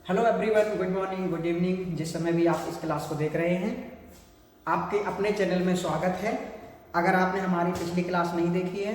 Hello everyone, good morning, good evening. जिस समय भी आप इस क्लास को देख रहे हैं, आपके अपने चैनल में स्वागत है। अगर आपने हमारी पिछली क्लास नहीं देखी है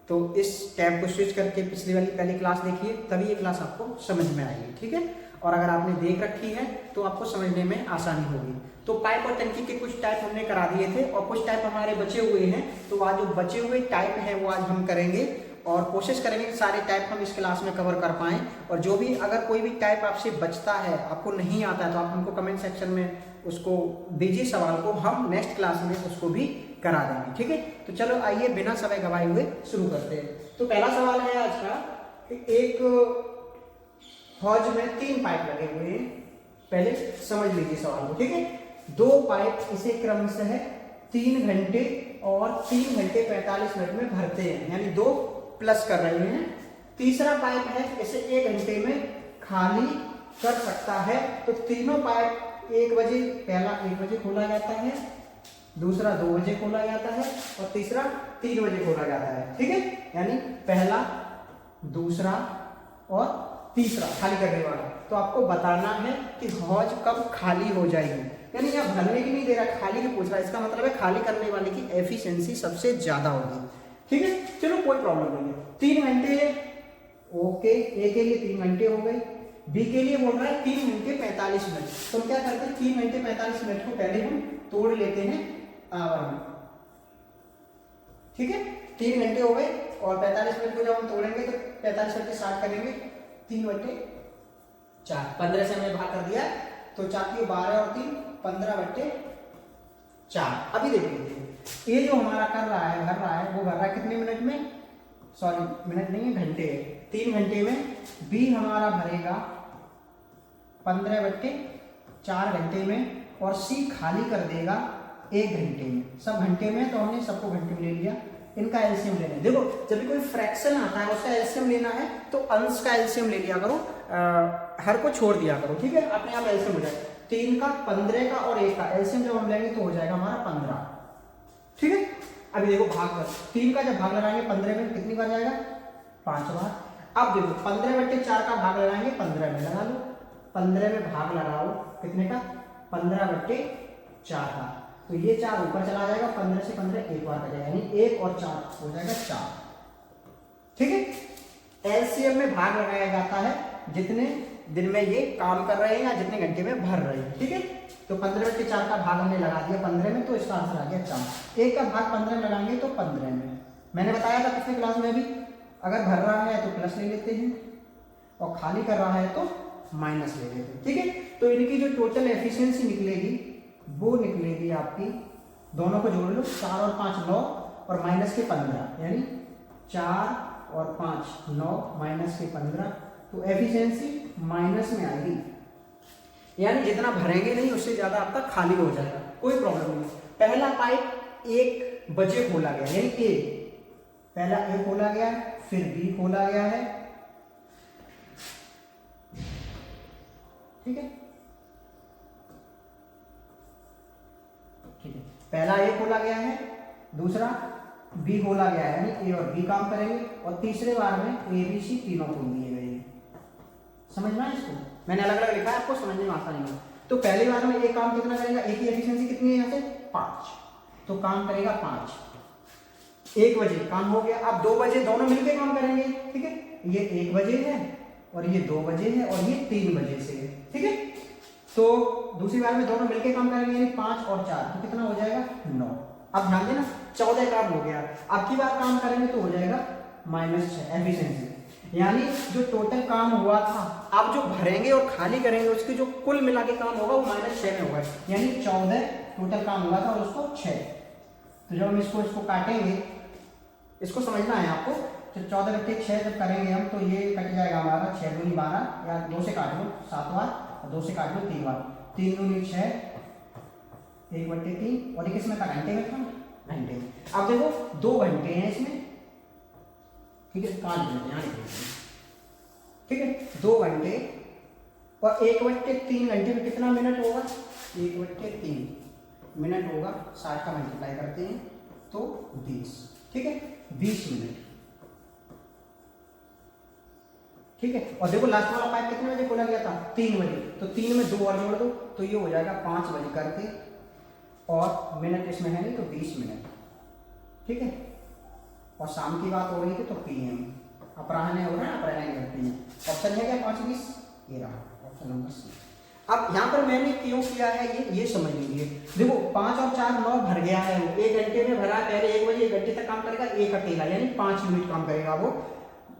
तो इस टैब को स्विच करके पिछली वाली पहली क्लास देखिए, तभी ये क्लास आपको समझ में आएगी, ठीक है। और अगर आपने देख रखी है तो आपको समझने में आसानी होगी। तो पाइप और टंकी के कुछ टाइप हमने करा दिए थे और कुछ टाइप हमारे बचे हुए हैं, तो आज जो बचे हुए टाइप हैं वो आज हम करेंगे और कोशिश करेंगे कि सारे टाइप हम इस क्लास में कवर कर पाएँ। और जो भी अगर कोई भी टाइप आपसे बचता है, आपको नहीं आता है, तो आप हमको कमेंट सेक्शन में उसको दीजिए सवाल को, हम नेक्स्ट क्लास में उसको भी करा देंगे, ठीक है। तो चलो आइए बिना समय गवाए हुए शुरू करते हैं। तो पहला सवाल है आज का कि एक हौज में 3 पाइप लगे हुए हैं। पहले समझ लीजिए सवाल को, ठीक है। 2 पाइप इसे क्रमशः 3 घंटे और 3 घंटे 45 मिनट में भरते हैं, यानी 2 प्लस कर रहे हैं। तीसरा पाइप है इसे 1 घंटे में खाली कर सकता है। तो तीनों पाइप 1 बजे, पहला 1 बजे खोला जाता है, दूसरा 2 बजे खोला जाता है और तीसरा 3 बजे खोला जाता है, ठीक है। यानी पहला, दूसरा और तीसरा खाली करने वाला। तो आपको बताना है कि हौज कब खाली हो जाएगी। यानी यहाँ भरने की नहीं दे रहा, खाली की पूछ रहा है। इसका मतलब है खाली करने वाले की एफिशिएंसी सबसे ज्यादा होगी, ठीक है। चलो कोई प्रॉब्लम नहीं है। 3 घंटे ओके, ए के लिए 3 घंटे हो गए, बी के लिए बोल रहा है 3 घंटे 45 मिनट। तो हम क्या करते हैं, 3 घंटे 45 मिनट को पहले हम तोड़ लेते हैं आवर में, ठीक है। 3 घंटे हो गए और 45 मिनट को जब हम तोड़ेंगे तो 45 मिनट से स्टार्ट करेंगे, 3/4, 15 से हमने भाग कर दिया तो 4 12 और 3 15/4। अभी देख लीजिए, ये जो हमारा कर रहा है, भर रहा है, वो भर रहा है कितने मिनट में, सॉरी मिनट नहीं है, घंटे है। 3 घंटे में बी हमारा भरेगा 15/4 घंटे में और सी खाली कर देगा 1 घंटे में। सब घंटे में, तो हमने सबको घंटे में ले लिया। इनका एलसीएम लेना है। देखो जब भी कोई फ्रैक्शन आता है उसका एलसीएम लेना है तो अंश का एलसीएम ले लिया करो, हर को छोड़ दिया करो, ठीक है। अपने आप एलसीएम हो जाए। 3 का, 15 का और 1 का एलसीएम जब हम लेंगे तो हो जाएगा हमारा 15, ठीक है। अभी देखो भाग कर 3 का जब भाग लगाएंगे 15 में कितनी बार जाएगा, 5 बार। अब देखो 15/4 का भाग लगाएंगे 15 में, लगा लो। 15 में भाग लगाओ कितने का, 15/4 का। तो ये 4 ऊपर चला जाएगा, 15 से 15 एक बार कटेगा, यानी 1 और 4 हो जाएगा 4, ठीक है। एलसीएम में भाग लगाया जाता है जितने दिन में ये काम कर रहे हैं या जितने घंटे में भर रहे हैं, ठीक है। तो 15/4 का भाग हमने लगा दिया 15 में, तो इसका आंसर आ गया 4। 1 का भाग 15 में लगाएंगे तो 15 में। मैंने बताया था पिछली क्लास में भी, अगर भर रहा है तो प्लस ले लेते हैं और खाली कर रहा है तो माइनस ले लेते हैं, ठीक है। तो इनकी जो टोटल एफिशिएंसी निकलेगी वो निकलेगी आपकी, दोनों को जोड़ लो, 4 और 5 9 और माइनस के 15, यानी 4 और 5 9 माइनस के 15, तो एफिशिएंसी माइनस में आएगी। यानी जितना भरेंगे नहीं उससे ज्यादा आपका खाली हो जाएगा, कोई प्रॉब्लम नहीं। पहला पाइप 1 बजे खोला गया, यानी ए, पहला ए खोला गया है, फिर बी खोला गया है, ठीक है, ठीक है। पहला ए खोला गया है, दूसरा बी खोला गया है, यानी ए और बी काम करेंगे और तीसरे बार में ए बी सी तीनों खोल दिए गए हैं। समझना है इसको, मैंने अलग अलग लिखा है, आपको समझने में आसानी है। तो पहली बार में ये काम कितना करेगा, ए की एफिशिएंसी कितनी है यहाँ से 5, तो काम करेगा 5। 1 बजे काम हो गया। अब 2 बजे दोनों मिलकर काम करेंगे, ठीक है। ये 1 बजे है और ये 2 बजे है और ये 3 बजे से है, ठीक है। तो दूसरी बार में दोनों मिलकर काम करेंगे, यानी 5 और 4, तो कितना हो जाएगा 9। अब ध्यान देना, 14 काम हो गया। अब की बार काम करेंगे तो हो जाएगा -6 एफिशिएंसी, यानी जो टोटल काम हुआ था, आप जो भरेंगे और खाली करेंगे उसकी जो कुल मिला के काम होगा वो -6 में होगा, यानी 14 टोटल काम हुआ था और उसको 6। तो जब हम इसको काटेंगे, इसको समझना है आपको, तो 14/6 जब करेंगे हम तो ये कट जाएगा हमारा 6 दूनी 12, या 2 से काट लो 7 बार और 2 से काट लो 3 बार, 3 दूनी 6, 1/3। और ये किसमें था, घंटे में था, घंटे में। अब देखो 2 घंटे हैं इसमें, ठीक है, काट देते हैं, ठीक है। 2 घंटे और 1/3 घंटे में कितना मिनट होगा, 1/3 मिनट होगा, 60 का मल्टीप्लाई करते हैं तो 20, ठीक है, 20 मिनट। ठीक है। और देखो लास्ट वाला पाइप कितने बजे खोला गया था? 3 बजे। तो 3 में 2 और जोड़ दो तो ये हो जाएगा 5 बजे करके, और मिनट इसमें है नहीं तो 20 मिनट, ठीक है। और शाम की बात हो रही थी तो PM, अपराह्न हो रहा है, अपराह्न करती है। ऑप्शन है क्या 5:20? ये रहा ऑप्शन नंबर सी। अब यहाँ पर मैंने क्यों किया है ये समझ लीजिए। देखो 5 और 4 9 भर गया है, वो 1 घंटे में भरा। पहले 1 बजे 1 घंटे तक काम करेगा एक अकेला, यानी 5 यूनिट काम करेगा वो।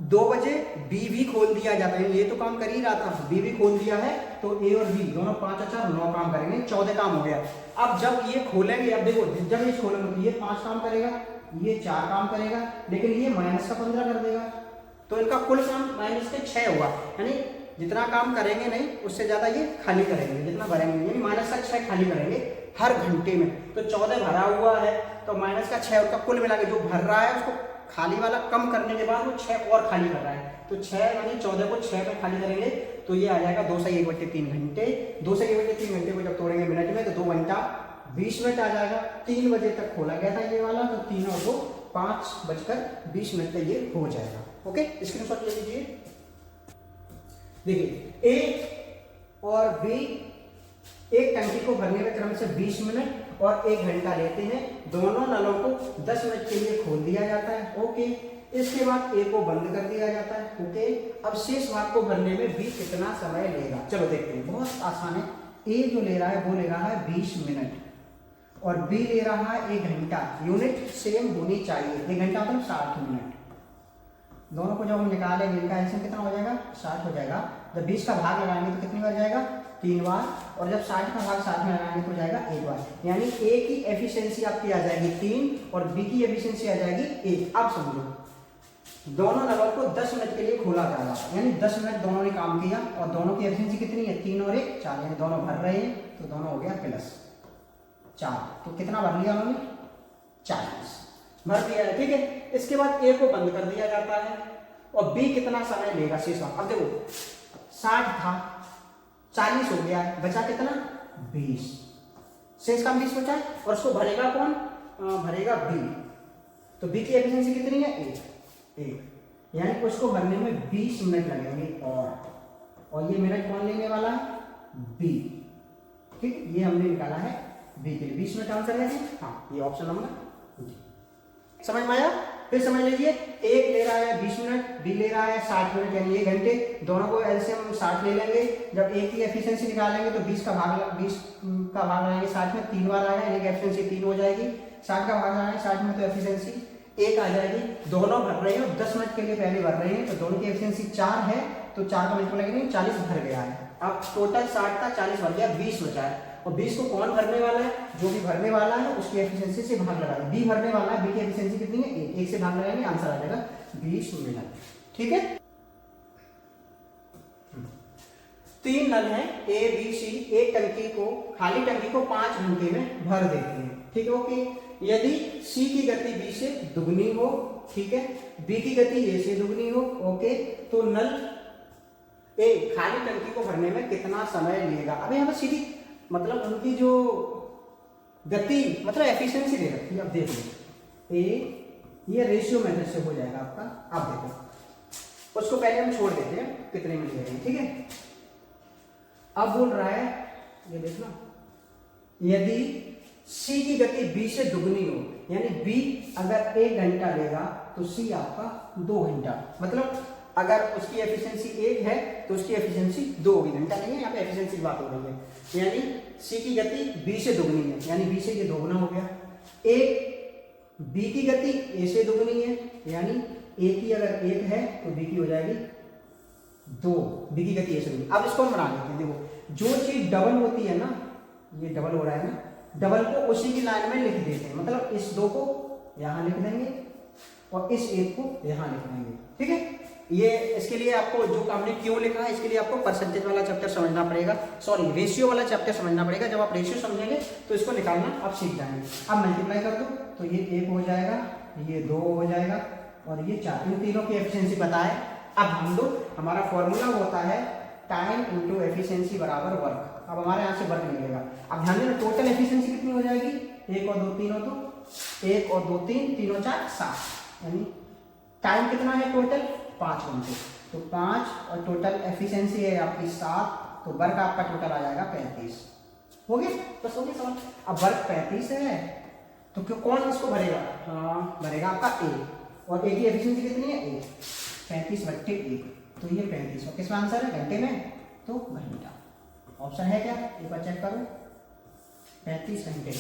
2 बजे बी भी खोल दिया जाता है, ये तो काम कर ही रहा था, बी भी खोल दिया है, तो ए और बी दोनों 5 और 4 9 काम करेंगे, 14 काम हो गया। अब जब ये खोलेंगे, अब देखो जब ये खोलेंगे तो ये 5 काम करेगा, ये 4 काम करेगा, लेकिन ये माइनस का 15 कर देगा, तो इनका कुल काम माइनस के 6 होगा। यानी जितना काम करेंगे नहीं उससे ज्यादा ये खाली करेंगे, जितना भरेंगे, यानी माइनस का 6 खाली करेंगे हर घंटे में। तो 14 भरा हुआ है तो माइनस का 6, उसका कुल मिला के जो भर रहा है उसको खाली वाला कम करने के बाद वो 6 और खाली कर रहा है, तो 6 यानी 14 को 6 में खाली करेंगे तो ये आ जाएगा 2 से 1/3 घंटे। 2 से 1/3 घंटे को जब तोड़ेंगे मिनट में तो 2 घंटा 20 मिनट आ जाएगा। 3 बजे तक खोला गया था ये वाला, तो 3 और 2 5:20 पे ये हो जाएगा। ओके, स्क्रीनशॉट ले लीजिए। देखिए ए और बी एक टंकी को भरने में क्रम से 20 मिनट और 1 घंटा लेते हैं। दोनों नलों को 10 मिनट के लिए खोल दिया जाता है। ओके, इसके बाद ए को बंद कर दिया जाता है। ओके, अब शेष भाग को भरने में बी कितना समय लेगा? चलो देखते हैं, बहुत आसान है। ए जो ले रहा है वो ले रहा है 20 मिनट और बी ले रहा है 1 घंटा। यूनिट सेम होनी चाहिए, 1 घंटा मतलब 60 मिनट। दोनों को जब हम निकालेंगे इनका एलसीएम कितना हो जाएगा? 60 हो जाएगा। जब 20 का भाग लगाएंगे तो कितनी बार जाएगा? 3 बार। और जब 60 का भाग 60 में लगाएंगे तो जाएगा 1 बार। यानी ए की एफिशिएंसी आपकी आ जाएगी 3 और बी की एफिशिएंसी आ जाएगी 1। अब समझो, दोनों नलों को 10 मिनट के लिए खोला जा रहा है, यानी 10 मिनट दोनों ने काम किया और दोनों की एफिशिएंसी कितनी है? 3 और 1 4, यानी दोनों भर रहे हैं तो दोनों हो गया +4। तो कितना भर लिया उन्होंने? 40 भर दिया है, ठीक है। इसके बाद ए को बंद कर दिया जाता है और बी कितना समय लेगा शेष? अब देखो 60 था, 40 हो गया है, बचा कितना? 20। शेष का 20 बचा है और उसको भरेगा कौन? भरेगा बी। तो बी की एफिशिएंसी कितनी है? 1। यानी उसको भरने में 20 मिनट लगेंगे और ये मिनट कौन लेने वाला है? बी। ठीक, ये हमने निकाला है बी के लिए 20 मिनट आंसर है। हाँ, ये ऑप्शन नंबर डी। समझ में आया? फिर समझ लीजिए, एक ले रहा है 20 मिनट, बी ले रहा है 60 मिनट यानी 1 घंटे। दोनों को एलसीएम 60 ले लेंगे। जब ए की एफिशिएंसी निकालेंगे तो 20 का भाग लगाएंगे 60 में, 3 बार आएगा यानी एफिशिएंसी 3 हो जाएगी। 60 का भाग लगाएंगे 60 में तो एफिशिएंसी 1 आ जाएगी। दोनों भर रहे हैं, 10 मिनट के लिए पहले भर रहे हैं, तो दोनों की एफिशिएंसी 4 है, तो 4 का मल्टीप्लाई करेंगे 40 भर गया है। अब टोटल 60 था, 40 भर गया, 20 बचा है। और 20 को कौन भरने वाला है? जो भी भरने वाला है उसकी एफिशिएंसी से भाग लगाएंगे। बी भरने वाला है, बी की एफिशिएंसी कितनी है? 1 से भाग लगाएंगे, आंसर आ जाएगा 20 मिनट। ठीक है, 3 नल हैं ए बी सी। एक टंकी को, खाली टंकी को 5 घंटे में भर देते हैं। ठीक है, ओके। यदि सी की गति बी से दुगनी हो, ठीक है, बी की गति ए से दुगनी हो, ओके, तो नल ए खाली टंकी को भरने में कितना समय लेगा? अब यहाँ पर सीधी मतलब उनकी जो गति मतलब एफिशिएंसी दे रखी है। अब देख लो, ये रेशियो मेथड से हो जाएगा आपका। अब देखो, उसको पहले हम छोड़ देते हैं कितने में ले रहे हैं, ठीक है। अब बोल रहा है, ये देखना, यदि सी की गति बी से दुगनी हो, यानी बी अगर 1 घंटा लेगा तो सी आपका 2 घंटा। मतलब अगर उसकी एफिशिएंसी 1 है तो उसकी एफिशिएंसी 2 होगी, घंटा नहीं है, यहाँ पे एफिशिएंसी की बात हो रही है। यानी सी की गति बी से दुगनी है, यानी बी से ये दोगुना हो गया। बी की गति ए से दुगनी है, यानी ए की अगर 1 है तो बी की हो जाएगी 2, बी की गति ए से दुगनी। अब इसको हम बना लेते हैं। देखो, जो चीज डबल होती है ना, ये डबल हो रहा है ना, डबल को उसी की लाइन में लिख देते हैं। मतलब इस 2 को यहां लिख देंगे और इस 1 को यहां लिख देंगे। ठीक है, ये इसके लिए आपको जो हमने क्यों लिखा है, इसके लिए आपको परसेंटेज वाला चैप्टर समझना पड़ेगा, सॉरी रेशियो वाला चैप्टर समझना पड़ेगा। जब आप रेशियो समझेंगे तो इसको निकालना आप सीख जाएंगे। अब मल्टीप्लाई कर दो तो ये 1 हो जाएगा, ये 2 हो जाएगा और ये 4। इन तीनों की एफिशिएंसी पता है। अब हम दो, हमारा फॉर्मूला होता है टाइम इंटू एफिशिएंसी बराबर वर्क। अब हमारे यहाँ से वर्क मिलेगा। अब ध्यान देना, टोटल एफिशिएंसी कितनी हो जाएगी? 1 और 2 3 हो तो 1 और 2 3 3 और 4 7, यानी टाइम कितना है टोटल? 5 घंटे। तो 5 और टोटल एफिशिएंसी है आपकी 7, तो वर्क आपका टोटल आ जाएगा 35। हो गया, बस हो गया सवाल। अब वर्क 35 है तो क्यों कौन इसको भरेगा? हाँ, भरेगा आपका ए, और ए की एफिशिएंसी कितनी है? 1, 35/1, तो ये 35। और किसका आंसर है? घंटे में, तो घंटा ऑप्शन है क्या? एक बार चेक करो, 35 घंटे,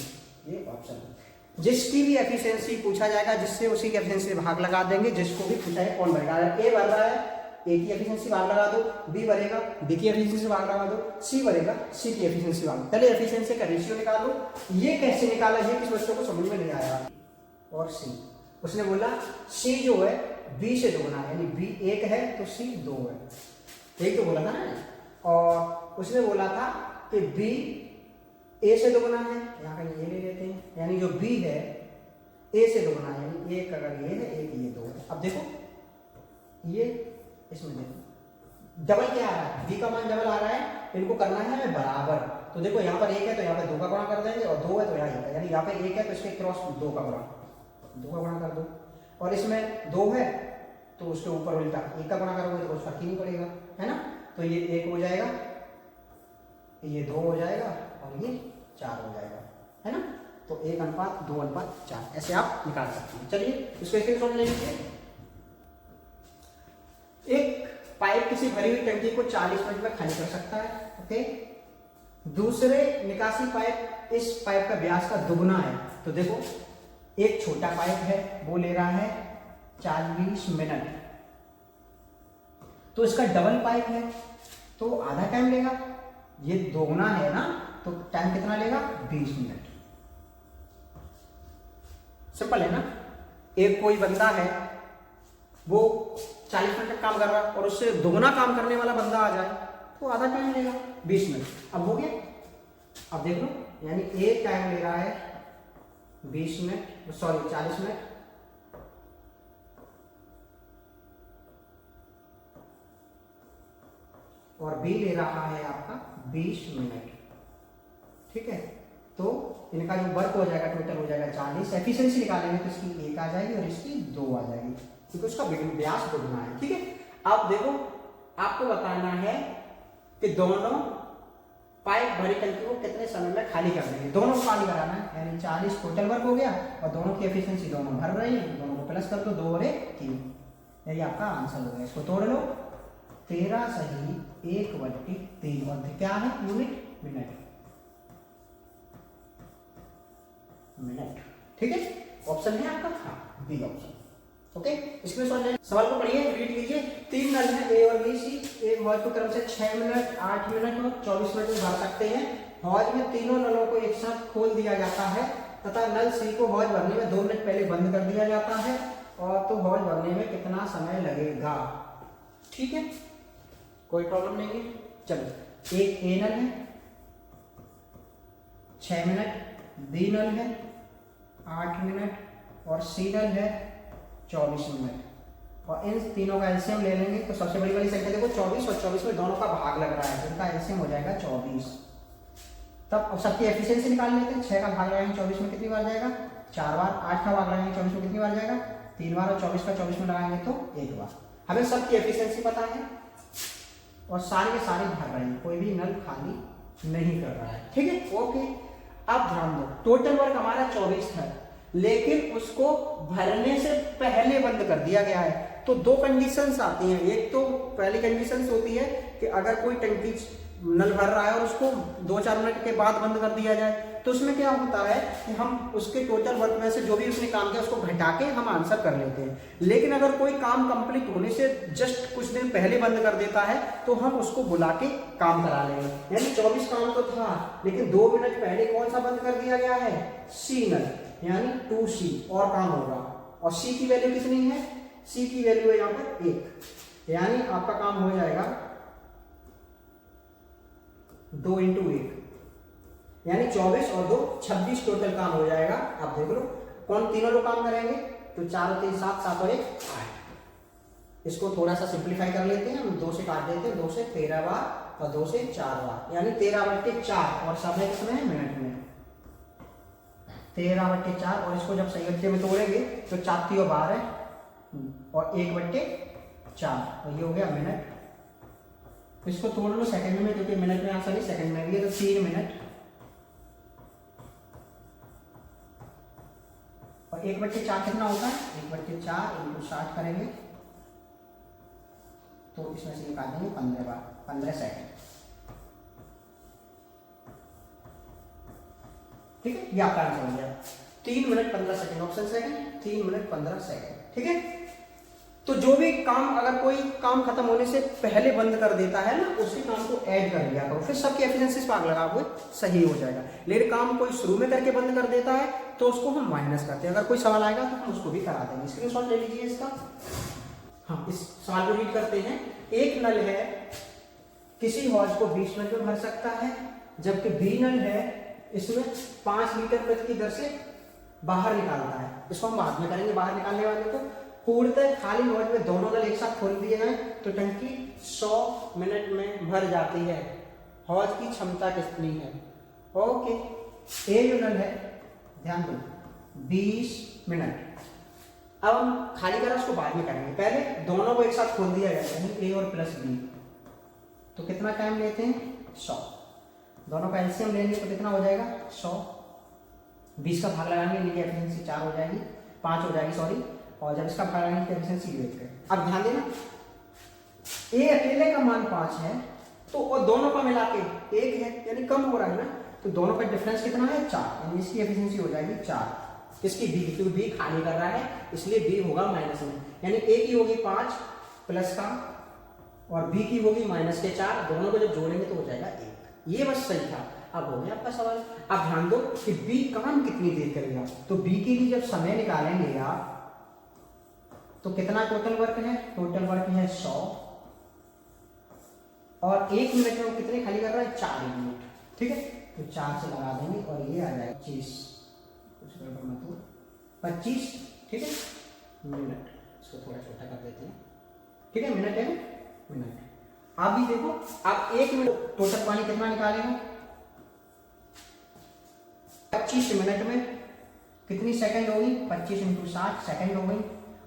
ये ऑप्शन है। जिसकी भी एफिशिएंसी पूछा जाएगा, जिससे उसी की एफिशिएंसी से भाग लगा देंगे, जिसको भी पूछा है कौन भरेगा। अगर ए भर रहा है, ए की एफिशिएंसी भाग लगा दो, बी भरेगा, बी की एफिशिएंसी भाग लगा दो, सी भरेगा, सी की एफिशिएंसी भाग। पहले एफिशिएंसी का रेशियो निकालो। ये कैसे निकाला, ये किस बच्चों को समझ में नहीं आया। और सी, उसने बोला सी जो है बी से दोगुना है, यानी बी 1 है तो सी 2 है, यही तो बोला था ना। और उसने बोला था कि बी ए से दोगुना है, यहाँ कहीं ये ले लेते हैं, यानी जो बी है ए से दोगुना है, यानी 1 अगर ये है, 1 ये 2 है। अब देखो ये इसमें देखो डबल क्या आ रहा है, बी का मान डबल आ रहा है, इनको करना है हमें बराबर। तो देखो यहाँ पर 1 है तो यहाँ पे 2 का गुणा कर देंगे, और 2 है तो यहाँ 1 है, यानी यहाँ पे 1 है तो इसके क्रॉस 2 का गुणा कर दो। और इसमें 2 है तो उसके ऊपर उल्टा 1 का गुणा करोगे तो कुछ फर्क ही नहीं पड़ेगा, है ना। तो ये 1 हो जाएगा, ये 2 हो जाएगा, और ये 4 हो जाएगा, है ना। तो 1:2:4 ऐसे आप निकाल सकते हैं। चलिए इसको स्क्रीनशॉट ले लीजिए। एक पाइप किसी भरी हुई टंकी को 40 मिनट में खाली कर सकता है, ओके। दूसरे निकासी पाइप, इस पाइप का व्यास का दुगुना है। तो देखो एक छोटा पाइप है, वो ले रहा है 40 मिनट, तो इसका डबल पाइप है तो आधा टाइम लेगा। ये दोगुना है ना, तो टाइम कितना लेगा? 20 मिनट। सिंपल है ना। एक कोई बंदा है, वो 40 मिनट तक काम कर रहा है, और उससे दोगुना काम करने वाला बंदा आ जाए तो आधा टाइम लेगा, 20 मिनट। अब हो गया। अब देख लो, यानी एक टाइम ले रहा है 40 मिनट, और बी ले रहा है आपका 20 मिनट, ठीक है। तो इनका जो वर्क हो जाएगा टोटल हो जाएगा 40। एफिशिएंसी निकालेंगे तो इसकी 1 आ जाएगी और इसकी 2 आ जाएगी, क्योंकि उसका व्यास दोगुना है, ठीक है। अब देखो आपको बताना है कि दोनों पाइप भरी टंकी को कितने समय में खाली कर देंगे। दोनों को खाली कराना है, यानी 40 टोटल वर्क हो गया, और दोनों की एफिशिएंसी दोनों भर रही है, दोनों को प्लस कर दो, 2 और 1 3, यही आपका आंसर हो गया। इसको तोड़ लो, 13 सही 1/3, और क्या है? यूनिट मिनट, ठीक है। ऑप्शन है आपका हाँ, बी ऑप्शन, ओके। इसमें सवाल को पढ़िए, रीड कीजिए। 3 नल है, ए और बी, सी। एक हौज को क्रम से 6 मिनट, 8 मिनट और 24 मिनट में भर सकते हैं। हौज में तीनों नलों को एक साथ खोल दिया जाता है तथा नल सी को हौज भरने में 2 मिनट पहले बंद कर दिया जाता है, और तो हौज भरने में कितना समय लगेगा? ठीक है, कोई प्रॉब्लम नहीं है। चलो, एक ए नल है 6 मिनट, बी नल है 8 मिनट, और सी नल है 24 मिनट। और इन तीनों का एलसीएम ले लेंगे तो सबसे बड़ी वाली संख्या देखो 24, और 24 में दोनों का भाग लग रहा है, तो इनका एलसीएम हो जाएगा 24। तब सबकी एफिशिएंसी निकाल लेते हैं। 6 का भाग लगाएंगे 24 में कितनी बार जाएगा? 4 बार। 8 का भाग लगाएंगे 24 में कितनी बार जाएगा? 3 बार। और 24 का 24 में लगाएंगे तो 1 बार। हमें सबकी एफिशिएंसी पता है, और सारे के सारे भर रहे हैं, कोई भी नल खाली नहीं कर रहा है, ठीक है, ओके। अब ध्यान दो, टोटल वर्क हमारा 24 था, लेकिन उसको भरने से पहले बंद कर दिया गया है। तो 2 कंडीशंस आती हैं। एक तो पहली कंडीशंस होती है कि अगर कोई टंकी नल भर रहा है और उसको 2-4 मिनट के बाद बंद कर दिया जाए, तो उसमें क्या होता है कि हम उसके टोटल वर्क में से जो भी उसने काम किया उसको घटा के हम आंसर कर लेते हैं। लेकिन अगर कोई काम कंप्लीट होने से जस्ट कुछ दिन पहले बंद कर देता है तो हम उसको बुला के काम करा लेंगे। यानी 24 काम तो था, लेकिन 2 मिनट पहले कौन सा बंद कर दिया गया है? सी नल, यानी 2C, और काम होगा। और सी की वैल्यू कितनी है? सी की वैल्यू है यहाँ पर 1, यानी आपका काम हो जाएगा 2 × 1, यानी 24 और 2 26 टोटल काम हो जाएगा। आप देख लो कौन तीनों लोग काम करेंगे, तो 4 और 3 7, 7 और 1 8। इसको थोड़ा सा सिंप्लीफाई कर लेते हैं, हम 2 से काट देते हैं, 2 से 13 बार और 2 से 4 बार, यानी 13/4, और समय कितने हैं? मिनट में। 13/4, और इसको जब सही गड्ढे में तोड़ेंगे तो 4 × 12 और 1/4 4 और ये हो गया मिनट। इसको तोड़ लो सेकंड में, क्योंकि मिनट में आंसर नहीं सेकंड में भी है, तो 3 मिनट और 1/4 कितना होता है, 1/4 इंटू 60 करेंगे तो इसमें से निकाल देंगे 15 बार, 15 सेकंड। ठीक है, ये आपका आंसर हो गया 3 minute 15 second, option second 3 minute 15 second. ठीक है, तो जो भी काम, अगर कोई काम खत्म होने से पहले बंद कर देता है ना, उसी काम को ऐड कर लिया करो, फिर सबकी एफिशिएंसी भाग लगा हुए सही हो जाएगा। लेकिन काम कोई शुरू में करके बंद कर देता है तो उसको हम माइनस करते हैं। अगर कोई सवाल आएगा तो हम उसको भी करा देंगे। स्क्रीनशॉट ले लीजिए इसका। हाँ, इस सवाल को रीड करते हैं। एक नल है, किसी हौज को 20 मिनट में भर सकता है, जबकि बी नल है, इसमें 5 लीटर प्रति की दर से बाहर निकालता है। इसको हम बाद में करेंगे, बाहर निकालने वाले को। पूर्णतः खाली हौज में दोनों नल एक साथ खोल दिए जाए तो टंकी 100 मिनट में भर जाती है। हौज की क्षमता कितनी है? ओके, ए जो नल है, ध्यान दो, 20 मिनट। अब हम खाली करा उसको बाद में करेंगे, पहले दोनों को एक साथ खोल दिया जाए, यानी ए और प्लस बी। तो कितना टाइम लेते हैं? 100। दोनों का एलसीएम लेंगे तो कितना हो जाएगा? 100। 20 का भाग लगाएंगे, इनकी एफिशिएंसी 4 हो जाएगी, 5 हो जाएगी सॉरी, और जब इसका भाग लगाएंगे तो एफिशिएंसी देखते हैं। अब ध्यान देना, ए अकेले का मान 5 है तो और दोनों का मिला के 1 है, यानी कम हो रहा है ना, तो दोनों का डिफरेंस कितना है? 4, यानी इसकी एफिशिएंसी हो जाएगी 4। किसकी? बी, क्योंकि बी खाली कर रहा है इसलिए बी होगा माइनस में, यानी ए की होगी 5 प्लस का और बी की होगी माइनस के 4, दोनों को जब जोड़ेंगे तो हो जाएगा 1। ये बस सही था। अब हो गया आपका सवाल। अब ध्यान दो कि बी काम कितनी देर करेगा, तो बी के लिए जब समय निकालेंगे आप तो कितना टोटल वर्क है? टोटल वर्क है 100 और 1 मिनट में कितने खाली कर रहा है? 4 मिनट। ठीक है, तो 4 से लगा देंगे और ये आ जाएगा 25, कुछ गड़बड़ मत हो, 25। ठीक है, मिनट, इसको थोड़ा छोटा कर देते हैं। ठीक है, मिनट है मिनट। आप भी देखो, आप 1 मिनट टोटल पानी कितना निकालेगा? 25 मिनट में कितनी सेकंड होगी? 25 इंटू 60 सेकंड हो गई,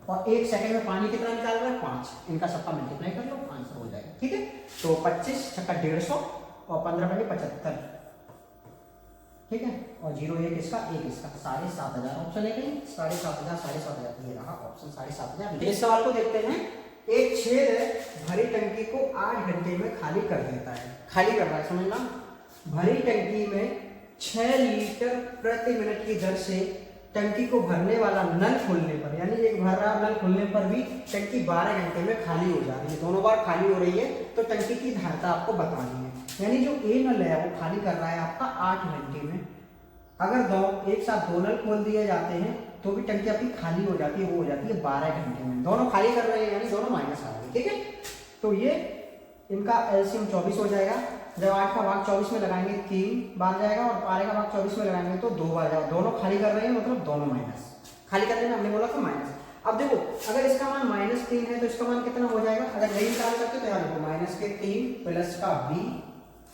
और 1 सेकंड में पानी कितना निकाल रहा है? 5। इनका सबका मल्टीप्लाई कर लो, आंसर हो जाएगा। ठीक है, तो 25 छक्का 150 और 15 बजे 75। ठीक है, और 0 1 इसका 1 इसका 7,500 ऑप्शन है कहीं 7,500 7,500 ये रहा ऑप्शन 7,500। इस सवाल को देखते हैं। एक छेद है, भरी टंकी को 8 घंटे में खाली कर देता है। खाली कर रहा है, समझना, भरी टंकी में 6 लीटर प्रति मिनट की दर से टंकी को भरने वाला नल खोलने पर, यानी एक भर रहा नल खोलने पर भी टंकी 12 घंटे में खाली हो जा रही है, दोनों बार खाली हो रही है, तो टंकी की धारता आपको बतानी है। यानी जो ए नल है वो खाली कर रहा है आपका 8 घंटे में। अगर एक साथ 2 नल खोल दिए जाते हैं तो भी टंकी आपकी खाली हो जाती है, वो हो जाती है 12 घंटे में। दोनों खाली कर रहे हैं यानी दोनों माइनस आ रहे हैं। ठीक है, तो ये इनका एलसीएम 24 हो जाएगा। जब 8 का भाग 24 में लगाएंगे 3 बार जाएगा, और 12 का भाग 24 में लगाएंगे तो 2 बार जाएगा। दोनों खाली कर रहे हैं, मतलब दोनों माइनस। खाली करने में हमने बोला था माइनस। अब देखो, अगर इसका मान -3 है तो इसका मान कितना हो जाएगा? अगर नहीं निकाल सकते तो यहाँ देखो, -3 प्लस का b,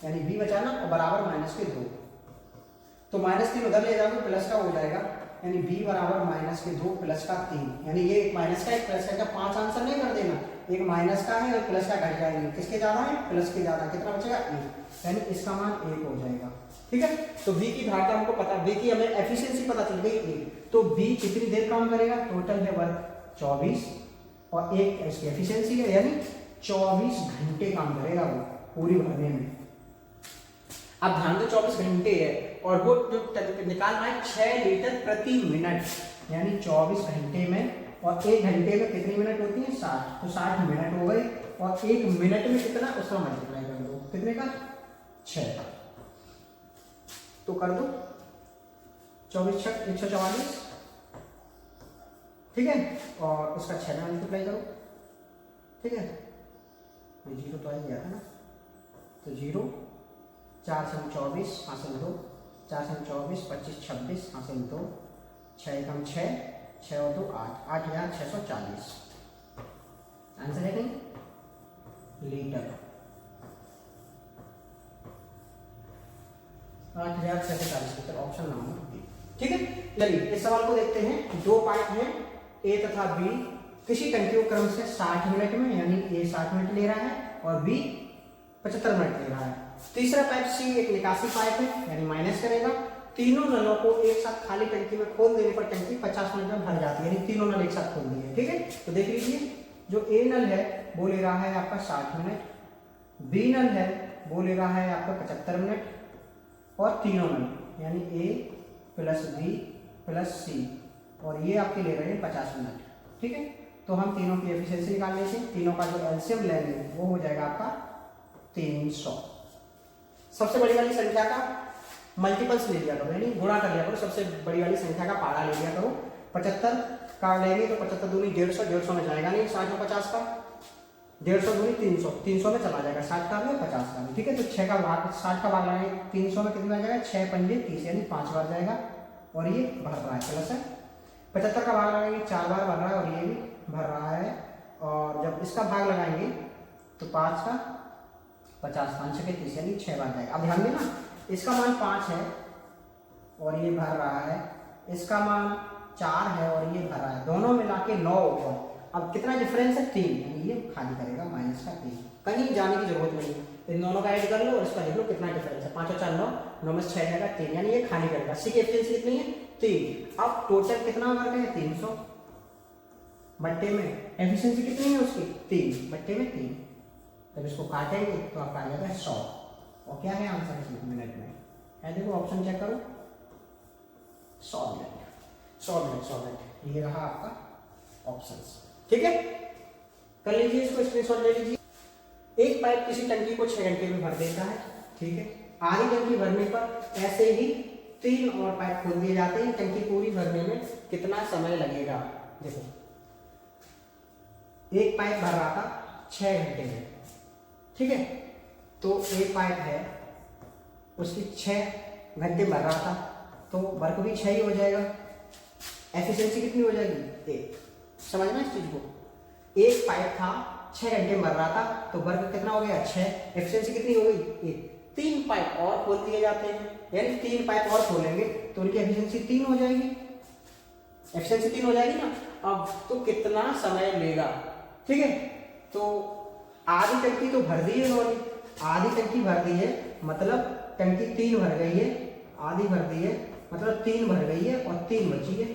यानी b बचाना, और बराबर -2। तो -3 उधर ले जाओगे, प्लस का हो जाएगा, यानी b बराबर -2 प्लस का 3, यानी ये एक माइनस का एक प्लस का, 5 आंसर नहीं कर देना, एक माइनस का है और प्लस का घट जाएंगे, किसके ज्यादा है? प्लस के ज्यादा। कितना बचेगा? 1, यानी इसका मान 1 हो जाएगा। ठीक है, तो b की धारता हमको पता, b की हमें एफिशिएंसी पता चल गई 1, तो b कितनी देर काम करेगा? टोटल है वर्क 24 और 1 इसकी एफिशिएंसी है, यानी 24 घंटे काम करेगा वो पूरी भरने में। अब ध्यान दो, 24 घंटे है और वो जो निकाल रहा है 6 लीटर प्रति मिनट, यानी 24 घंटे में, और 1 घंटे में कितनी मिनट होती है? 60, तो 60 मिनट हो गए, और 1 मिनट में कितना? उसका मल्टीप्लाई कर दो, कितने का? 6। तो कर दो 24 छक 144। ठीक है, और इसका 6 में मल्टीप्लाई करो। ठीक है, ये 0 तो आ गया था ना, तो 0 4 से 24 हासिल 2, 4 से 24 25 26 हासिल 2, 6 कम 6, 6 और 2 8, 8,640 आंसर है कहीं litre. 8,640 litre, option number B. ठीक है, चलिए इस सवाल को देखते हैं। 2 पाइप हैं, ए तथा बी, किसी टंकी को क्रम से 60 मिनट में, यानी ए 60 मिनट ले रहा है और बी 75 मिनट ले रहा है। तीसरा पाइप सी एक निकासी पाइप है, यानी माइनस करेगा। तीनों नलों को एक साथ खाली टंकी में खोल देने पर टंकी 50 मिनट में भर जाती है, यानी तीनों नल एक साथ खोल दिए। ठीक है, तो देख लीजिए, जो ए नल है वो ले रहा है आपका 60 मिनट, बी नल है वो ले रहा है आपका 75 मिनट, और तीनों नल यानी ए प्लस बी प्लस सी और ये आपके ले रहे हैं 50 मिनट। ठीक है, तो हम तीनों की एफिशिएंसी निकालने से तीनों का जो एलसीएम लेंगे वो हो जाएगा आपका 300। सबसे बड़ी वाली संख्या का मल्टीपल्स ले लिया करो, यानी गुणा कर लिया करो, सबसे बड़ी वाली संख्या का पारा ले लिया करो। 75 का लेंगे तो 75 दूनी 150, 150 में जाएगा नहीं 60 और 50 का, 150 दूनी 300, 300 में चला जाएगा 60 का भी और 50 का भी। ठीक है, तो 6 का भाग 60 का भाग लगाएंगे 300 में कितना जाएगा, 6 पंजे 30 यानी 5 बार जाएगा और ये भर रहा है प्लस है। 75 का भाग लगाएंगे 4 बार भर रहा है और ये भी भर रहा है, और जब इसका भाग लगाएंगे तो 5 का 50, 5 6 30 यानी 6 बार जाएगा। अब ध्यान देना, इसका मान 5 है और ये भर रहा है, इसका मान 4 है और ये भर रहा है, दोनों मिला के 9 ऊपर। अब कितना डिफरेंस है, 3, यानी ये खाली करेगा माइनस का 3, कहीं जाने की जरूरत नहीं है। इन दोनों का ऐड कर लो और इसका देख लो कितना डिफरेंस है, 5 और 4 9, 9 में 6 जाएगा 3, यानी ये खाली करेगा। सी की एफिशिएंसी कितनी है, 3। अब टोटल कितना वर्ग है, 300 बट्टे में एफिशिएंसी कितनी है उसकी, 3 बट्टे में 3। जब इसको काटेंगे तो आपका आ जाएगा 100, और क्या है आंसर इसमें मिनट में है, देखो ऑप्शन चेक करो, 100 मिनट, ये रहा आपका ऑप्शंस। ठीक है, कर लीजिए इसको, स्क्रीनशॉट ले लीजिए। एक पाइप किसी टंकी को 6 घंटे में भर देता है। ठीक है, आधी टंकी भरने पर ऐसे ही 3 और पाइप खोल दिए जाते हैं। टंकी पूरी भरने में कितना समय लगेगा, देखो एक पाइप भर रहा था 6 घंटे में। ठीक है, तो एक पाइप है उसकी 6 घंटे भर रहा था, तो वर्क भी 6 ही हो जाएगा। एफिशिएंसी कितनी हो जाएगी, 1। समझना इस चीज को, एक पाइप था 6 घंटे भर रहा था, तो वर्क कितना हो गया, 6। एफिशिएंसी कितनी हो गई, 1। 3 पाइप और खोल दिए जाते हैं, यानी 3 पाइप और खोलेंगे तो उनकी एफिशिएंसी 3 हो जाएगी, एफिशिएंसी 3 हो जाएगी ना। अब तो कितना समय लेगा, ठीक है, तो आधी टंकी तो भर दी है इन्होंने, आधी टंकी भर दी है मतलब टंकी 3 भर गई है, आधी भर दी है मतलब 3 भर गई है और 3 बची है,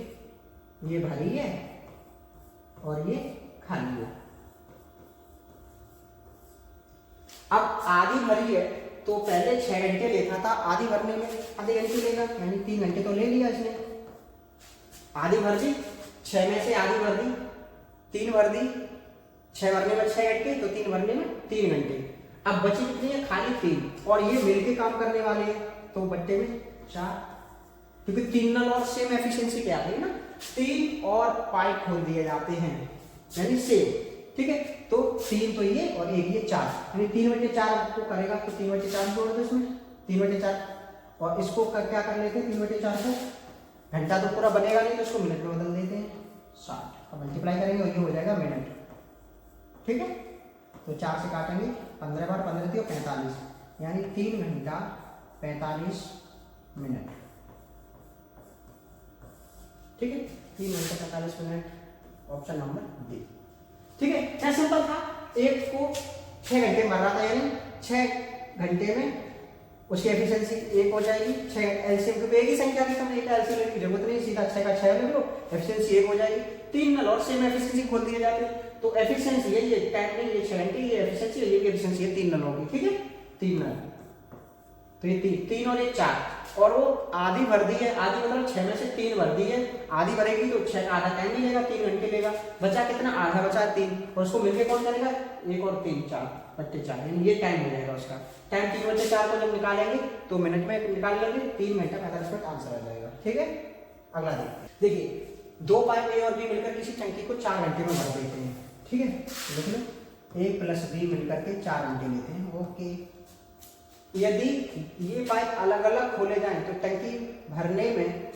ये भरी है और ये खाली है। अब आधी भरी है तो पहले 6 घंटे लेता था, आधी भरने में आधे घंटे लेगा, यानी 3 घंटे तो ले लिया इसने। आधी भर दी, 6 में से आधी भर दी, 3 भर दी, 6 भरने में 6 घंटे तो 3 भरने में 3 घंटे। अब बची कितनी है, खाली 3, और ये मिलके काम करने वाले हैं तो बट्टे में 4, क्योंकि 3 नल और सेम एफिशिएंसी क्या है ना, 3 और पाइप खोल दिए जाते हैं यानी सेम। ठीक है, तो 3 तो ये और 1 ये 4, यानी 3/4 को करेगा तो 3/4 जोड़ दो इसमें, 3/4, और इसको क्या कर लेते हैं 3/4 को, घंटा तो पूरा बनेगा नहीं तो इसको मिनट में बदल देते हैं 60, अब मल्टीप्लाई करेंगे और ये हो जाएगा मिनट। ठीक है, तो 4 से काटेंगे, 15 बार 15 थी और 45, यानी 3 घंटा 45 मिनट। ठीक है, 3 घंटा 45 मिनट, ऑप्शन नंबर डी। ठीक है, क्या सिंपल था, एक को 6 घंटे भर रहा था, यानी 6 घंटे में उसकी एफिशिएंसी 1 हो जाएगी। 6 एलसीएम क्योंकि एक ही संख्या की तो एक एलसीएम लेने की जरूरत नहीं, सीधा 6 का 6 ले लो, एफिशिएंसी 1 हो जाएगी। 3 नल और सेम एफिशिएंसी खोल दिए जाते हैं तो एफिशिएंसी है ये टाइम नहीं, ये 6 घंटे, ये एफिशिएंसी है, ये एफिशिएंसी है 3 नलों की। ठीक है, 3 नल, तो ये 3 और ये 4, और वो आधी भर दी है, आधी मतलब 6 में से 3 भर दी है, आधी भरेगी तो 6 आधा टाइम नहीं लेगा, 3 घंटे लेगा, बचा कितना, आधा बचा 3, और उसको मिलके कौन करेगा, 1 और 3 4/4, यानी ये टाइम हो जाएगा उसका। टाइम 3/4 को जब निकालेंगे तो मिनट में निकाल लेंगे, 3 घंटा 45 मिनट आंसर आ जाएगा। ठीक है, अगला देखिए, 2 पाइप ए और बी मिलकर किसी टंकी को 4 घंटे में भर देते हैं। ठीक है, देख लो ए प्लस बी मिलकर के 4 घंटे लेते हैं। ओके, यदि ये पाइप अलग अलग खोले जाएं तो टंकी भरने में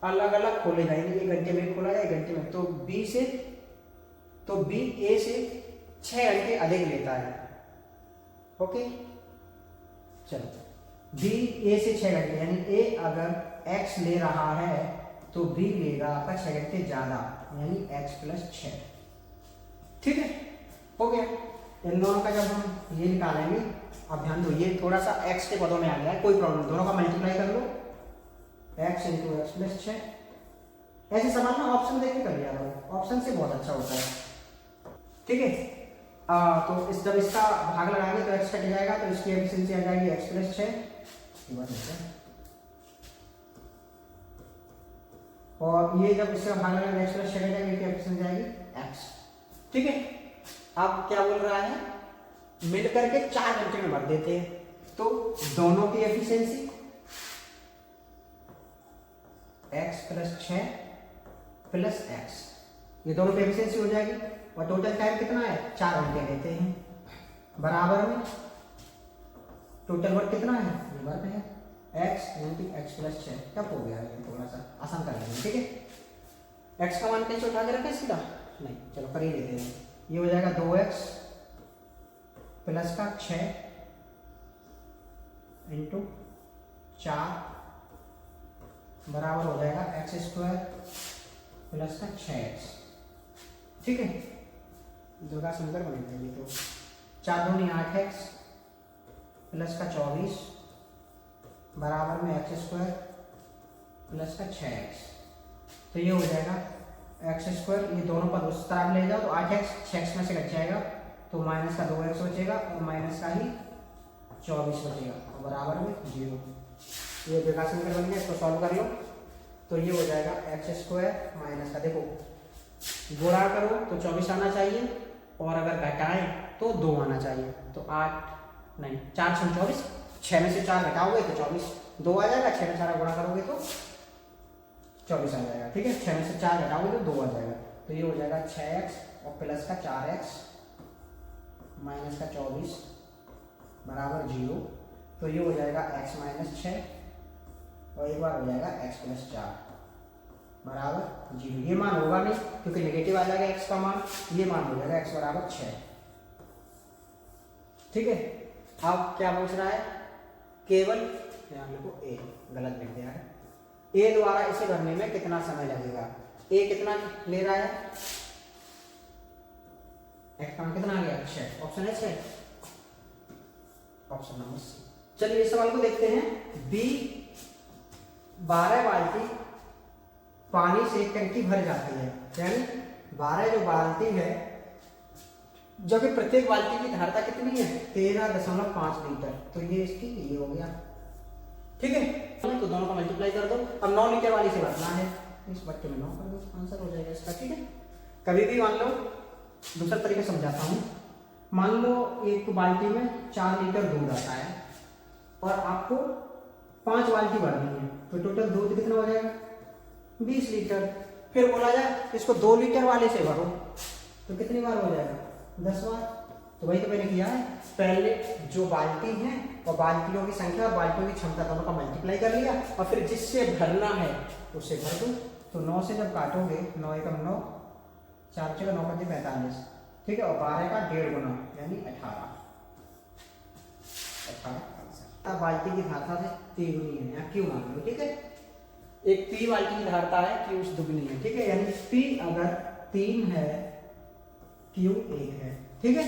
अलग अलग खोले जाएंगे, 1 घंटे में खोला जाए 1 घंटे में, तो बी ए से 6 घंटे अधिक लेता है। ओके, चलो बी ए से 6 घंटे, यानी ए अगर एक्स ले रहा है तो बी लेगा आपका 6 घंटे ज्यादा, यानी x + 6। ठीक है, हो गया। इन दोनों का जब हम ये निकालेंगे, अब ध्यान दो ये थोड़ा सा x के पदों में आ गया है, कोई प्रॉब्लम, दोनों का मल्टीप्लाई कर लो, x इंटू एक्स प्लस 6। ऐसे सवाल ना ऑप्शन देख के कर लिया करो, ऑप्शन से बहुत अच्छा होता है। ठीक है, तो इस जब इसका भाग लगाएंगे तो x कट जाएगा, तो इसकी एफिशिएंसी आ जाएगी x प्लस 6। और ये जब इसका भाग लगाएंगे x प्लस 6 कट जाएगा, इसकी एफिशिएंसी आएगी x। ठीक है, अब क्या बोल रहा है, मिलकर के 4 घंटे में भर देते हैं, तो दोनों की efficiency x plus 6 plus x, ये दोनों की एफिशिएंसी हो जाएगी। और टोटल टाइम कितना है, 4 घंटे लेते हैं, बराबर में टोटल वर्क कितना है, ये वर्क है x इंटू एक्स प्लस 6। तब हो गया, ये थोड़ा सा आसान कर लेंगे। ठीक है, x का मान कैसे उठा के रखें सीधा, नहीं चलो कर ही लेते हैं। ये हो जाएगा 2x प्लस का 6 इंटू 4 बराबर हो जाएगा एक्स स्क्वायर प्लस का 6x। ठीक है, दुर्गा समीकरण बनेगा ये, तो 4 दूनी 8x प्लस का 24 बराबर में एक्स स्क्वायर प्लस का 6x। तो ये हो जाएगा एक्स स्क्वायर, ये दोनों पद उस तरफ ले जाओ तो 8x 6x में से कट जाएगा, तो माइनस का 2x बचेगा और माइनस का ही 24 बचेगा और बराबर में 0। ये दुर्गा समीकरण बन गया, इसको सॉल्व कर लो तो ये हो जाएगा एक्स स्क्वायर माइनस का, देखो गुणा करो तो 24 आना चाहिए और अगर घटाएं तो 2 आना चाहिए, तो 8 नहीं 4 6 24, 6 में से 4 घटाओगे तो 24, 2 आ जाएगा, 6 में 4 गुणा करोगे तो 24 आ जाएगा। ठीक है, 6 में से 4 घटाओगे तो 2 आ जाएगा, तो ये हो जाएगा 6x और प्लस का 4x माइनस का 24 बराबर 0। तो ये हो जाएगा x माइनस 6 और एक बार हो जाएगा x प्लस 4 बराबर 0। ये मान होगा नहीं क्योंकि नेगेटिव आ जाएगा x का मान, ये मान हो जाएगा x बराबर 6। ठीक है, अब क्या पूछ रहा है, केवल यहाँ लिखो a, गलत लिख दिया है, a द्वारा इसे भरने में कितना समय लगेगा। a कितना ले रहा है, x का मान कितना आ गया 6, ऑप्शन है 6, ऑप्शन नंबर सी। चलिए इस सवाल को देखते हैं। b 12 बाल्टी पानी से एक टंकी भर जाती है, यानी 12 जो बाल्टी है, जो कि प्रत्येक बाल्टी की धारता कितनी है 13.5 लीटर, तो ये इसकी ये हो गया। ठीक है, तो दोनों का मल्टीप्लाई कर दो। अब 9 लीटर वाली से भरना है, इस बट्टे में 9 कर दो, आंसर हो जाएगा इसका। ठीक है, कभी भी मान लो, दूसरा तरीका समझाता हूँ, मान लो एक बाल्टी में 4 लीटर दूध आता है और आपको 5 बाल्टी भरनी है, तो टोटल दूध कितना हो जाएगा 20 लीटर। फिर बोला जाए इसको 2 लीटर वाले से भरो, तो कितनी बार हो जाएगा 10 बार। तो वही तो मैंने किया है, पहले जो बाल्टी है और बाल्टियों की संख्या और बाल्टियों की क्षमता दोनों का मल्टीप्लाई कर लिया और फिर जिससे भरना है उससे भर दो। तो 9 से जब काटोगे 9 एकम 9, 4 6 9 5 45, ठीक है, और 12 का 1.5 गुना यानी 18 बाल्टी की धारता से 3 गुनी है, क्यों मान लो। ठीक है, एक पी बाल्टी की धारता है, क्यू उस दुगनी है। ठीक है, यानी पी अगर 3 है, क्यू 1 है। ठीक है,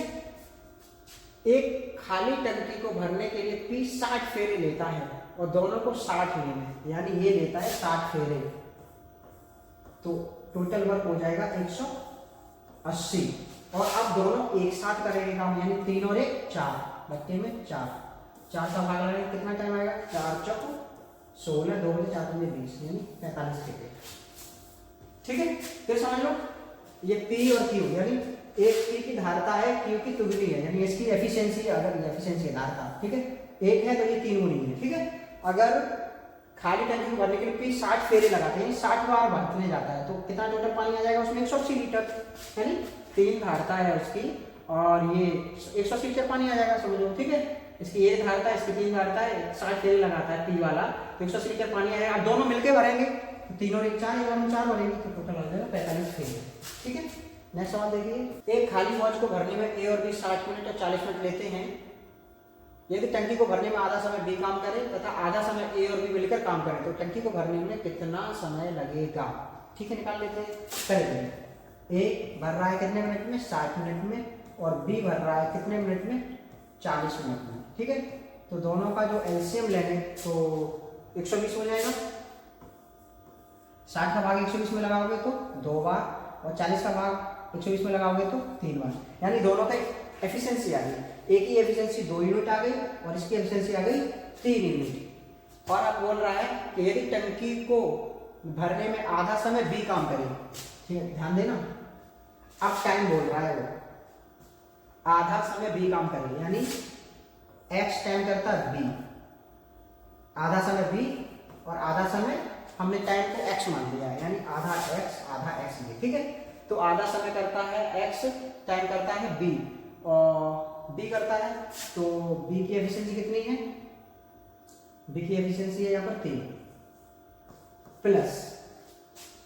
एक खाली टंकी को भरने के लिए पी 60 फेरे लेता है और दोनों को 60 लेने, यानी ये लेता है 60 फेरे, तो टोटल वर्क हो जाएगा 180। और अब दोनों एक साथ करेंगे काम, यानी 3 और 1 4, बट्टे में 4 का भाग लगाने कितना टाइम आएगा, 4 चौक 16, 2 बजे 4 बजे 20, यानी 45 सेकेंड। ठीक है, फिर समझ लो ये पी और क्यू, यानी एक पी की धारता है, क्यू की तुगनी है, यानी इसकी एफिशिएंसी, अगर एफिशिएंसी है धारता, ठीक है, 1 है तो ये 3 गुनी है। ठीक है, अगर खाली टंकी को भरने के लिए पी 60 फेरे लगाते हैं, 60 बार भरने जाता है, तो कितना टोटल पानी आ जाएगा उसमें 180 लीटर, यानी 3 धारता है उसकी और ये 180 लीटर पानी आ जाएगा, समझो। ठीक है, इसकी 1 धारता है, इसकी 3 धारता है, 60 फेरे लगाता है पी वाला, तो 180 लीटर पानी आएगा। दोनों मिलकर भरेंगे तो 3 और 1 4, 4 भरेंगे तो टोटल आ जाएगा 45 फेरे। ठीक है, नेक्स्ट सवाल देखिए। एक खाली वॉच को भरने में ए और बी 60 मिनट और 40 मिनट लेते हैं। यदि टंकी को भरने में आधा समय बी काम करे तथा आधा समय ए और बी मिलकर काम करें, तो टंकी को भरने में कितना समय लगेगा। ठीक है, निकाल लेते हैं। ए भर रहा है कितने मिनट में, 60 मिनट में, और बी भर रहा है कितने मिनट में, 40 मिनट में। ठीक है, तो दोनों का जो एलसीएम लेंगे तो 120 हो जाएगा। 60 का भाग 120 में लगाओगे तो 2 बार, और 40 का भाग 120 में लगाओगे तो 3 बार, यानी दोनों का एफिशिएंसी आ गई। एक ही एफिशिएंसी 2 यूनिट आ गई और इसकी एफिशिएंसी आ गई 3 यूनिट। और अब बोल रहा है कि यदि टंकी को भरने में आधा समय बी काम करे, ठीक है ध्यान देना, अब टाइम बोल रहा है वो, आधा समय बी काम करे, यानी एक्स टाइम करता है बी, आधा समय बी और आधा समय हमने टाइम को एक्स मान लिया है, यानी आधा एक्स बी। ठीक है, तो आधा समय करता है एक्स, टाइम करता है बी, और बी करता है, तो बी की एफिशिएंसी कितनी है, बी की एफिशिएंसी है यहाँ पर 3, प्लस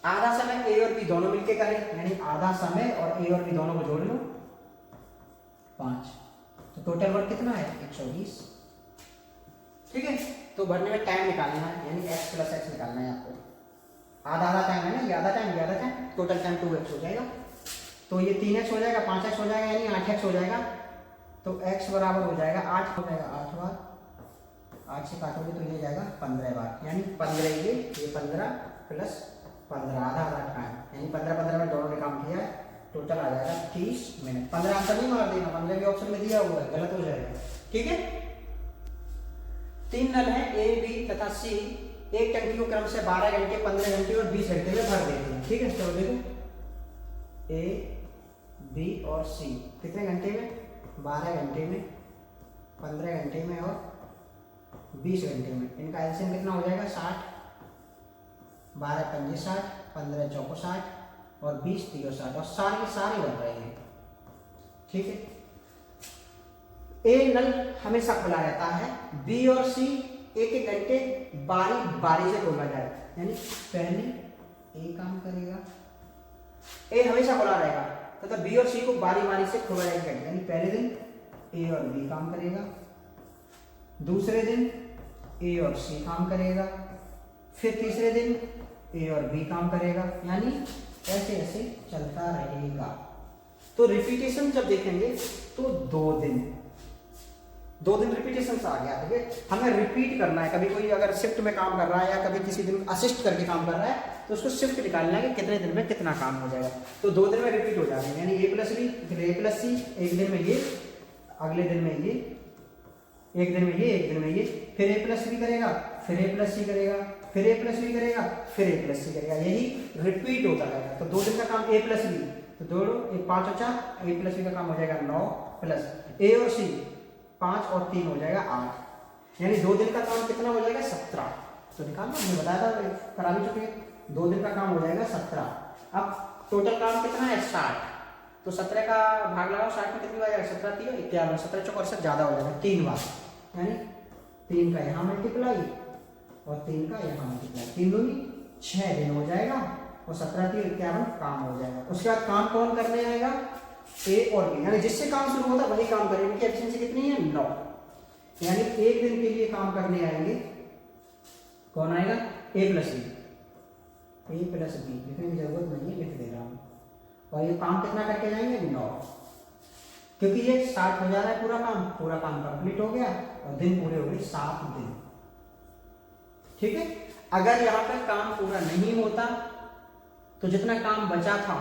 आधा समय ए और बी दोनों मिलके करें, यानी आधा समय और ए और बी दोनों को जोड़ लो 5, तो टोटल वर्क कितना है 120। ठीक है, तो भरने में टाइम निकालना है, यानी x प्लस एक्स निकालना है आपको। आधा आधा टाइम है ना, ये आधा टाइम, टोटल टाइम 2x हो जाएगा, तो ये 3x हो जाएगा, 5x हो जाएगा, यानी 8x हो जाएगा, तो x बराबर हो जाएगा 8 हो जाएगा, 8 बार, 8 से काटोगे तो ये जाएगा 15 बार, यानी 15 ये 15 प्लस 15, आधा आधा टाइम, यानी 15 में दोनों ने काम किया है, टोटल आ जाएगा 30 मिनट। 15 आंसर नहीं मार देना, 15 के ऑप्शन में दिया हुआ है, गलत हो जाएगा। ठीक है, 3 नल है ए, बी तथा सी, एक टंकी को क्रम से 12 घंटे, 15 घंटे और 20 घंटे में भर देते हैं। ठीक है, चलो देखो ए, बी और सी कितने घंटे में, 12 घंटे में, 15 घंटे में और 20 घंटे में। इनका एलसीएम कितना हो जाएगा 60, 12 पंजे 60, 15 चौको 60 और 20 3 60, और सारे के सारे बन रहे हैं। ठीक है, ए नल हमेशा खुला रहता है, बी और सी एक एक घंटे बारी बारी से खोला जाए, यानी पहले ए काम करेगा, ए हमेशा खुला रहेगा तथा बी और सी को बारी बारी से खोला जाएगा, यानी पहले दिन ए और बी काम करेगा, दूसरे दिन ए और सी काम करेगा, फिर तीसरे दिन ए और बी काम करेगा, यानी ऐसे ऐसे चलता रहेगा। तो रिपीटेशन जब देखेंगे तो 2 दिन रिपीटेशन आ गया। ठीक है, हमें रिपीट करना है, कभी कोई अगर शिफ्ट में काम कर रहा है या कभी किसी दिन असिस्ट करके काम कर रहा है तो उसको शिफ्ट निकालना है कि कितने दिन में कितना काम हो जाएगा। तो 2 दिन में रिपीट हो जाएगा, यानी ए प्लस बी फिर ए प्लस सी, एक दिन में ये, अगले दिन में ये, एक दिन में ये, एक दिन में ये, फिर ए प्लस बी करेगा, फिर ए प्लस सी करेगा, फिर ए प्लस बी करेगा, फिर ए प्लस सी करेगा, यही रिपीट होता रहेगा। तो 2 दिन का काम ए प्लस बी, तो दो 5 और 4, ए प्लस बी का काम हो जाएगा 9 प्लस ए और सी 5 और 3 हो जाएगा 8, यानी 2 दिन का काम कितना हो जाएगा 17। तो निकालना मैंने बताया था, करा भी चुके हैं, 2 दिन का काम हो जाएगा 17। अब टोटल काम कितना है 60, तो 17 का भाग लगाओ 60 में कितनी बार जाएगा, 17 3 51, 17 चौक 68 ज्यादा हो जाएगा 3 बार, यानी 3 का यहाँ मल्टीप्लाई और 3 का यहाँ मल्टीप्लाई, 3 दूनी 6 दिन हो जाएगा और 17 3 51 काम हो जाएगा। उसके बाद काम कौन करने आएगा, ए और बी, यानी जिससे काम शुरू होता वही काम करेंगे। इनकी एफिशिएंसी कितनी है 9, यानी एक दिन के लिए काम करने आएंगे, कौन आएगा ए प्लस बी, लिखने की जरूरत नहीं है, लिख दे रहा हूं, और ये काम कितना करके जाएंगे 9, क्योंकि ये 60 हो जा रहा है पूरा काम कंप्लीट हो गया और दिन पूरे हो गए 7 दिन। ठीक है, अगर यहाँ पर काम पूरा नहीं होता तो जितना काम बचा था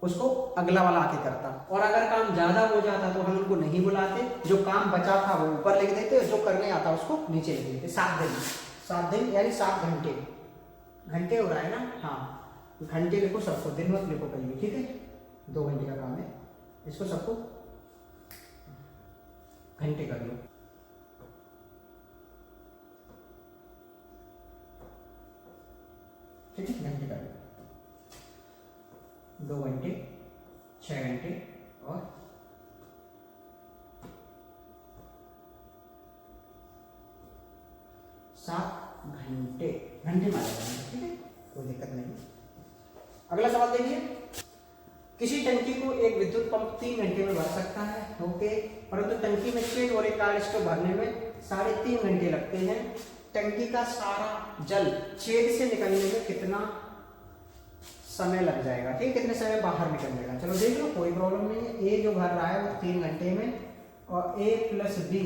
उसको अगला वाला आके करता, और अगर काम ज्यादा हो जाता तो हम उनको नहीं बुलाते, जो काम बचा था वो ऊपर लिख देते और जो करने आता उसको नीचे लिख देते। 7 दिन यानी 7 घंटे हो रहा है ना, हाँ घंटे लिखो सबको, दिन मत लिखो कहीं भी। ठीक है, 2 घंटे का काम है, इसको सबको घंटे कर लो। ठीक है, घंटे कर लो, 2 घंटे 6 घंटे और 7 घंटे मारा जाएगा। ठीक है, कोई दिक्कत नहीं। अगला सवाल देखिए, किसी टंकी को एक विद्युत पंप 3 घंटे में भर सकता है, ओके, परंतु टंकी में छेद और एक कार्ड को भरने में 3.5 घंटे लगते हैं। टंकी का सारा जल छेद से निकलने में कितना समय लग जाएगा, ठीक, कितने समय बाहर निकल जाएगा। चलो देख लो, कोई प्रॉब्लम नहीं है। ए जो भर रहा है वो 3 घंटे में और ए प्लस बी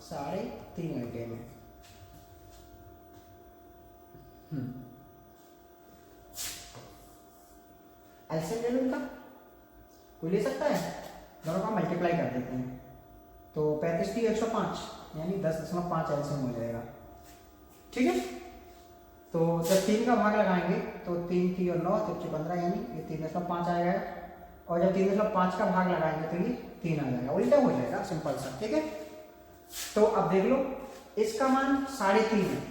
3.5 घंटे में। एलसीएम ले लो इनका, कोई ले सकता है, दोनों का मल्टीप्लाई कर देते हैं। तो 35 3 105 यानी 10.5 एलसीएम हो जाएगा, ठीक है। तो जब 3 का भाग लगाएंगे तो 3 3 और 9 3 15 यानी ये 3.5 आएगा, और जब 3.5 का भाग लगाएंगे तो ये 3 आ जाएगा, उल्टा हो जाएगा, सिंपल सा, ठीक है। तो अब देख लो, इसका मान 3.5 है,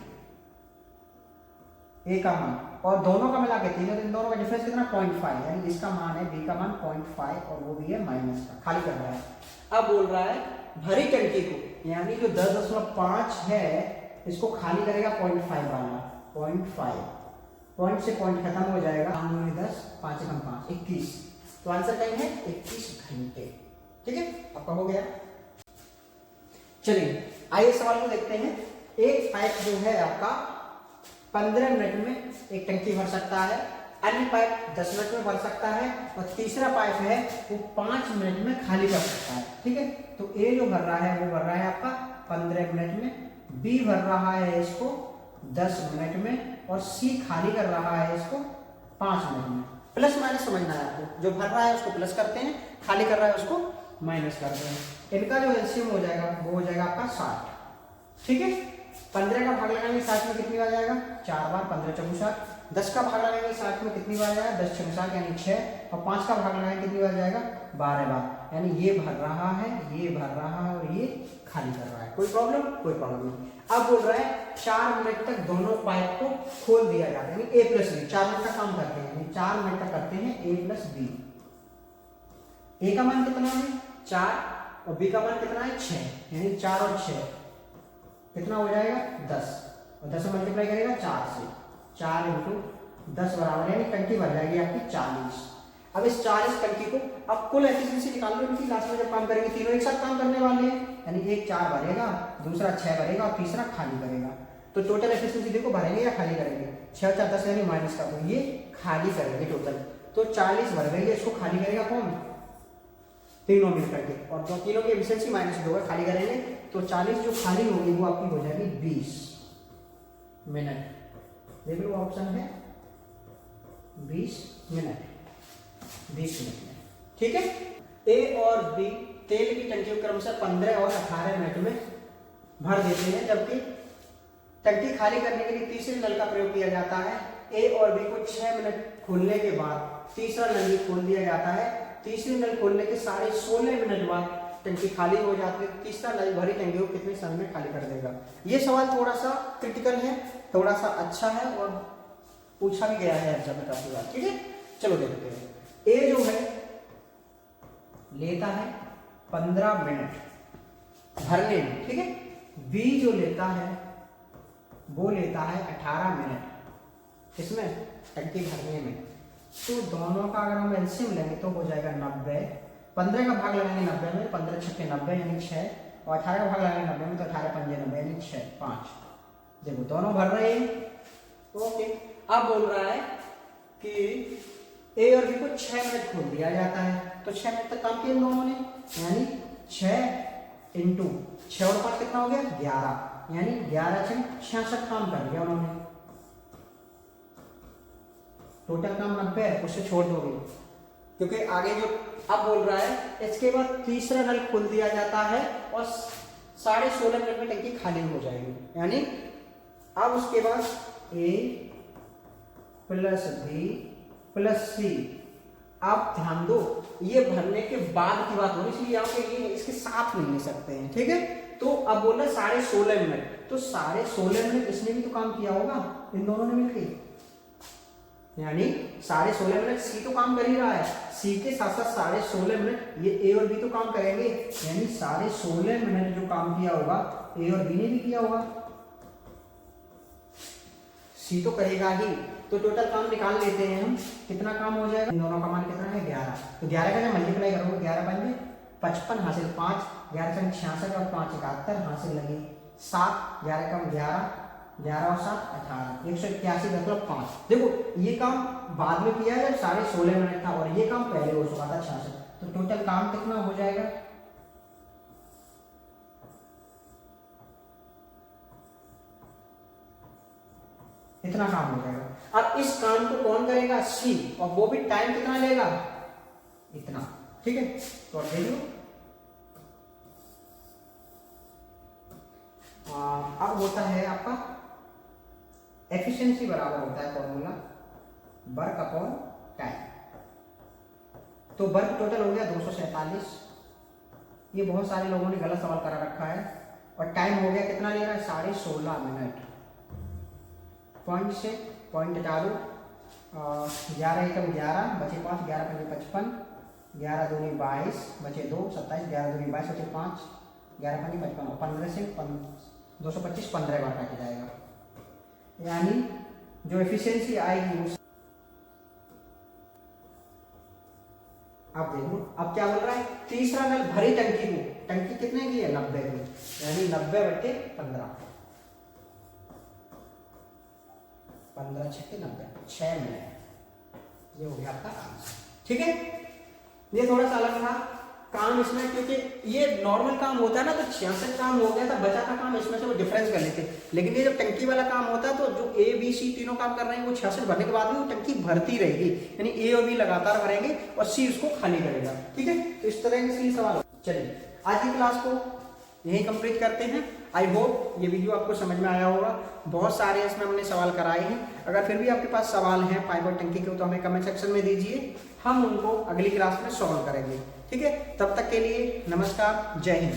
ए का मान, और दोनों का मिला के 3 है, तो इन दोनों का डिफरेंस कितना 0.5, यानी इसका मान है बी का मान 0.5 और वो भी है माइनस का, खाली कर रहा है। अब बोल रहा है भरी टंकी को, यानी जो 10.5 है इसको खाली करेगा 0.5 वाला, 0.5 पॉइंट से पॉइंट खत्म हो जाएगा, 10 5 कम 5 21, तो आंसर कहीं है 21 घंटे, ठीक है। आपका हो गया। चलिए आइए सवाल को देखते हैं। एक पाइप जो है आपका 15 मिनट में एक टंकी भर सकता है, अन्य पाइप 10 मिनट में भर सकता है, और तीसरा पाइप है वो 5 मिनट में खाली कर सकता है, ठीक है। तो ए जो भर रहा है वो भर रहा है आपका 15 मिनट में, बी भर रहा है इसको 10 मिनट में, और सी खाली कर रहा है इसको 5 मिनट में। प्लस माइनस समझना है आपको, जो भर रहा है उसको प्लस करते हैं, खाली कर रहा है उसको माइनस करते हैं। इनका जो एलसीएम हो जाएगा वो हो जाएगा आपका 60, ठीक है। 15 का भाग लगाएंगे 60 में कितनी बार जाएगा, 4 बार, 15 चौगुन 60। 10 का भाग लगाएंगे 60 में कितनी बार जाएगा, 10 छः 60 यानी 6, और 5 का भाग लगाएंगे कितनी बार जाएगा, 12 बार, यानी ये भर रहा है, ये भर रहा है, और ये खाली कर रहा है। कोई प्रॉब्लम, कोई प्रॉब्लम नहीं। अब बोल रहा है 4 मिनट तक दोनों पाइप को खोल दिया जाता है, यानी ए प्लस बी 4 मिनट का काम करते हैं, यानी 4 मिनट तक करते हैं ए प्लस बी। ए का मान कितना है 4, और बी का मान कितना है 6, यानी 4 और 6 कितना हो जाएगा 10, और 10 से मल्टीप्लाई करेगा 4 से, 4 इंटू 10 बराबर, यानी टंकी भर जाएगी आपकी 40। अब इस 40 टंकी को अब कुल एफिशिएंसी निकाल लो इनकी, लास्ट में जब काम करेंगे तीनों एक साथ काम करने वाले हैं, यानी एक 4 भरेगा, दूसरा 6 भरेगा, और तीसरा खाली करेगा। तो टोटल एफिशिएंसी देखो, भरेंगे या खाली करेंगे, 6 4 10 यानी माइनस का, तो ये खाली करेंगे टोटल। तो 40 भर गई है, इसको खाली करेगा कौन, तीनों मिल करके, और जो तीनों की एफिशिएंसी -2 होगा, खाली करेंगे तो 40 जो खाली होगी वो आपकी हो जाएगी 20 मिनट। देख लो ऑप्शन है 20 मिनट, 20 मिनट में, ठीक है। ए और बी तेल की टंकी को क्रमशः 15 और 18 मिनट में भर देते हैं, जबकि टंकी खाली करने के लिए तीसरे नल का प्रयोग किया जाता है। ए और बी को 6 मिनट खोलने के बाद तीसरा नल भी खोल दिया जाता है। तीसरे नल खोलने के 16.5 मिनट बाद टंकी खाली हो जाती है। तीसरा नल भरी टंकी को कितने समय में खाली कर देगा। ये सवाल थोड़ा सा क्रिटिकल है, थोड़ा सा अच्छा है, और पूछा भी गया है एग्जाम में काफी बार, ठीक है। चलो देखते हैं। ए जो है लेता है 15 मिनट भरने में, ठीक है। बी जो लेता है वो लेता है 18 मिनट इसमें टंकी भरने में। तो दोनों का अगर हम एलसीएम लेंगे तो हो जाएगा 90। 15 का भाग लगाएंगे 90 में, 15 छक्के 90 यानी 6, और 18 का भाग लगाएंगे 90 में तो 18 पंजे 90 यानी 6 5। देखो दोनों भर रहे हैं, ओके। अब बोल रहा है कि ए और बी को 6 मिनट खोल दिया जाता है, तो 6 मिनट तक काम किया दोनों ने, यानी 6 इंटू 6 और 5 कितना हो गया 11, यानी 11 से 66 काम कर दिया उन्होंने। टोटल काम 90 है, उससे छोड़ दोगे क्योंकि आगे जो अब बोल रहा है इसके बाद तीसरा नल खोल दिया जाता है और 16.5 मिनट में टंकी खाली हो जाएगी। यानी अब उसके बाद ए प्लस बी प्लस सी। आप ध्यान दो, ये भरने के बाद की बात हो रही है, इसलिए यहाँ पे ये इसके साथ नहीं ले सकते हैं, ठीक है। तो अब बोल रहे 16.5 मिनट, तो 16.5 मिनट इसने भी तो काम किया होगा इन दोनों ने मिलकर, यानी 16.5 मिनट सी तो काम कर ही रहा है, सी के साथ साथ 16.5 मिनट ये ए और बी तो काम करेंगे, यानी 16.5 मिनट जो काम किया होगा ए और बी ने भी किया होगा, सी तो करेगा ही। तो टोटल काम निकाल लेते हैं हम, कितना काम हो जाएगा, इन दोनों का मान कितना है 11। तो 11 का जब मल्टीप्लाई करोगे 11 पंजे 55 हासिल 5, 11 से 66 और 5 71 हासिल लगे 7, 11 कम 11 11 और 7 18, 181.5। देखो ये काम बाद में किया है जब 16.5 था, और ये काम पहले हो चुका था 66। तो टोटल काम कितना हो जाएगा, इतना काम हो जाएगा। अब इस काम को कौन करेगा, सी, और वो भी टाइम कितना लेगा, इतना। ठीक है, तो अब देख लो। अब होता है आपका एफिशिएंसी बराबर होता है फॉर्मूला वर्क अपॉन टाइम। तो वर्क टोटल हो गया 247। ये बहुत सारे लोगों ने गलत सवाल करा रखा है। और टाइम हो गया कितना ले रहा है, 16.5 मिनट। पॉइंट से पॉइंट चालू, 11 एकम 11 बचे 5, 11 पंजे 55, 11 दूनी 22 बचे 2, 27, 11 दूनी 22 बचे 5, 11 पंजे 55, 15 से 225 15 बार काटा जाएगा, यानी जो एफिशिएंसी आएगी वो। अब देखो अब क्या बोल रहा है, तीसरा नल भरी टंकी को, टंकी कितने की है, 90 की, यानी 90/15, 15 छक्के 90, 6 मिनट। ये हो गया आपका आंसर। ठीक है, ये थोड़ा सा अलग था काम इसमें, क्योंकि ये नॉर्मल काम होता है ना, तो 66 काम हो गया था, बचा का काम इसमें से वो डिफरेंस कर लेते। लेकिन ये जब टंकी वाला काम होता है, तो जो ए बी सी तीनों काम कर रहे हैं, वो 66 भरने के बाद भी वो टंकी भरती रहेगी, यानी ए और बी लगातार भरेंगे और सी उसको खाली करेगा। ठीक है, तो इस तरह के सवाल। चलिए आज की क्लास को यही कंप्लीट करते हैं। आई होप ये वीडियो आपको समझ में आया होगा। बहुत सारे इसमें हमने सवाल कराए हैं। अगर फिर भी आपके पास सवाल हैं पाइप और टंकी के, तो हमें कमेंट सेक्शन में दीजिए, हम उनको अगली क्लास में सॉल्व करेंगे। ठीक है, तब तक के लिए नमस्कार, जय हिंद।